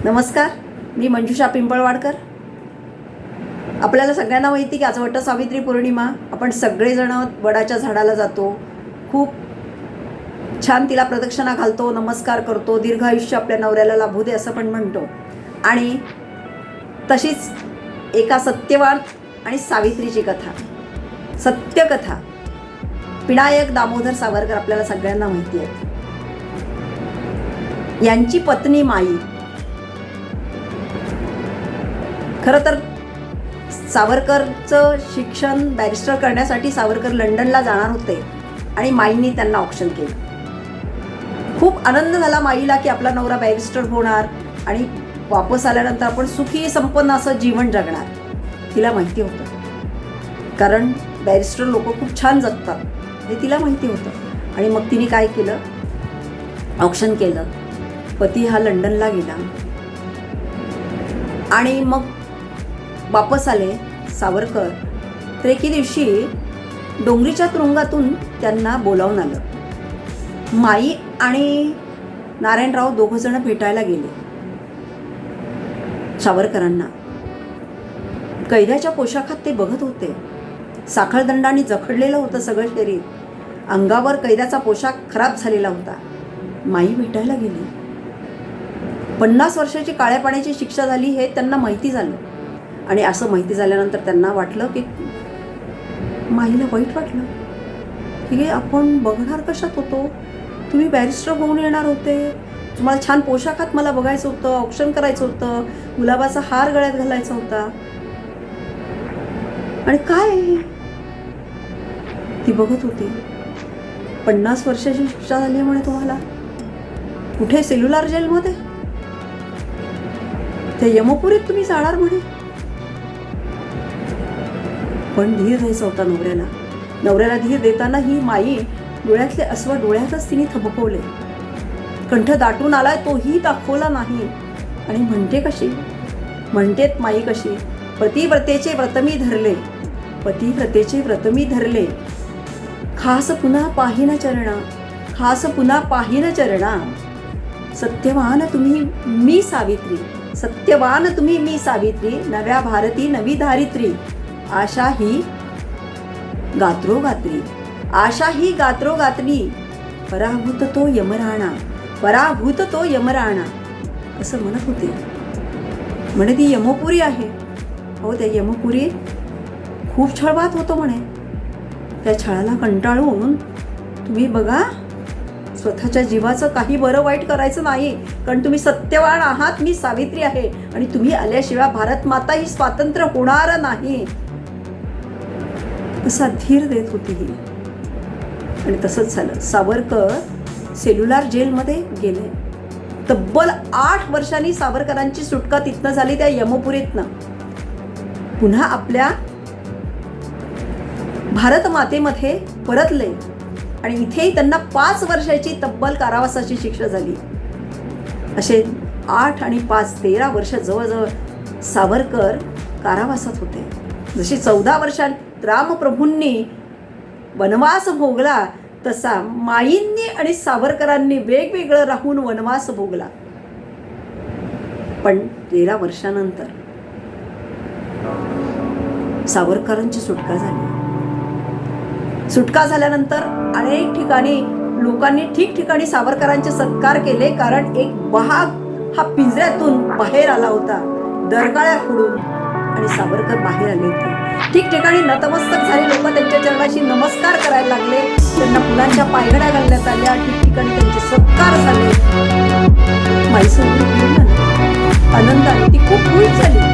नमस्कार, मी मंजुषा पिंपळवाडकर. आपल्याला सगळ्यांना माहिती की आज वटसावित्री पौर्णिमा. आपण सगळेजण वडाच्या झाडाला जातो, खूप छान तिला प्रदक्षिणा घालतो, नमस्कार करतो, दीर्घ आयुष्य आपल्या नवऱ्याला लाभू दे असं पण म्हणतो. आणि तशीच एका सत्यवान आणि सावित्रीची कथा, सत्यकथा, विनायक दामोदर सावरकर आपल्याला सगळ्यांना माहिती आहे. यांची पत्नी माई, खरं तर सावरकरचं शिक्षण बॅरिस्टर करण्यासाठी सावरकर लंडनला जाणार होते आणि माईंनी त्यांना ऑप्शन केलं. खूप आनंद झाला माईला की आपला नवरा बॅरिस्टर होणार आणि वापस आल्यानंतर आपण सुखी संपन्न असं जीवन जगणार. तिला माहिती होतं, कारण बॅरिस्टर लोक खूप छान जगतात हे तिला माहिती होतं. आणि मग तिने काय केलं, ऑप्शन केलं. पती हा लंडनला गेला आणि मग वापस आले सावरकर. तर एके दिवशी डोंगरीच्या तुरुंगातून त्यांना बोलावून आलं. माई आणि नारायणराव दोघंजण भेटायला गेले सावरकरांना. कैद्याच्या पोशाखात ते बघत होते. साखळदंडाने जखडलेलं होतं सगळं शरीर, अंगावर कैद्याचा पोशाख खराब झालेला होता. माई भेटायला गेली. 50 वर्षाची काळ्या पाण्याची शिक्षा झाली हे त्यांना माहिती झालं. आणि असं माहिती झाल्यानंतर त्यांना वाटलं की माईला वाईट वाटलं की आपण बघणार कशात होतो, तुम्ही बॅरिस्टर होऊन येणार होते, तुम्हाला छान पोशाखात मला बघायचं होतं, ऑप्शन करायचं होतं, गुलाबाचा हार गळ्यात घालायचा होता, आणि काय ती बघत होती. 50 वर्षाची शिक्षा झाली म्हणे तुम्हाला, कुठे सेल्युलर जेलमध्ये, त्या यमपुरीत तुम्ही जाणार म्हणे. पण धीर द्यायचा होता नवऱ्याला. नवऱ्याला धीर देताना ही माई डोळ्यातले अश्रू डोळ्यातच तिने थबकवले. कंठ दाटून आलाय तोही दाखवला नाही. आणि म्हणते कशी, म्हणतेत माई कशी, पतिव्रतेचे व्रतमी धरले, पतिव्रतेचे व्रतमी धरले, खास पुन्हा पाहिन चरणा, खास पुन्हा पाहिन चरणा, सत्यवान तुम्ही मी सावित्री, सत्यवान तुम्ही मी सावित्री, नव्या भारती नवी धारित्री, आशा ही गात्रोगात्री, आशा ही गात्रोगात्री, पराभूत तो यमराणा, पराभूत तो यमराणा असं म्हणत होते. म्हणे ती यमपुरी आहे. हो, त्या यमपुरीत खूप छळवात होतो म्हणे. त्या छळाला कंटाळून तुम्ही बघा, स्वतःच्या जीवाचं काही बरं वाईट करायचं नाही, कारण तुम्ही सत्यवान आहात, मी सावित्री आहे, आणि तुम्ही आल्याशिवाय भारत माता ही स्वातंत्र्य होणार नाही, असा धीर देत होती ही. आणि तसंच झालं. सावरकर सेल्युलर जेलमध्ये गेले. तब्बल 8 वर्षांनी सावरकरांची सुटका तिथनं झाली, त्या यमपुरीतनं. पुन्हा आपल्या भारत मातेमध्ये परतले आणि इथेही त्यांना 5 वर्षाची तब्बल कारावासाची शिक्षा झाली. असे 8 आणि 5 13 वर्ष जवळजवळ सावरकर कारावासात होते. जशी 14 वर्षात रामप्रभूंनी वनवास भोगला, तसा माईंनी आणि सावरकरांनी वेगवेगळं राहून वनवास भोगला. पण 13 वर्षानंतर सावरकरांची सुटका झाली. सुटका झाल्यानंतर अनेक ठिकाणी लोकांनी ठिकठिकाणी सावरकरांचे सत्कार केले, कारण एक वाघ हा पिंजऱ्यातून बाहेर आला होता, दरकाळ्या फोडून, आणि सावरकर बाहेर आले होते. ठिकठिकाणी नतमस्तक झाले लोक, त्यांच्या चरणाशी नमस्कार करायला लागले, त्यांना फुलांच्या पायघड्या घालण्यात आल्या, ठिकठिकाणी त्यांचे सत्कार झाले. माईसोबत आनंदाने ती खूप खुश झाली.